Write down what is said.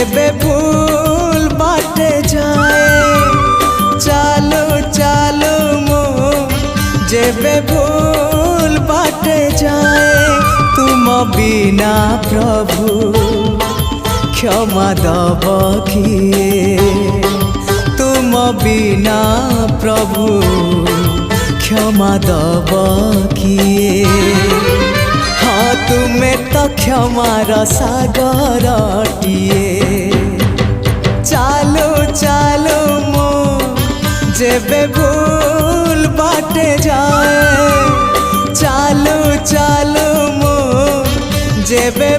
जेबे भूल बाटे जाए चालो चालो मो जेबे भूल बाटे जाए तुम बिना प्रभु क्षमा दब किए तुम बिना प्रभु क्षमा दब किए हाँ तुम्हें तो क्षमार सागरटिए चालो चालो मो जेबे भूल बाटे जाए चालो चालो मो जेबे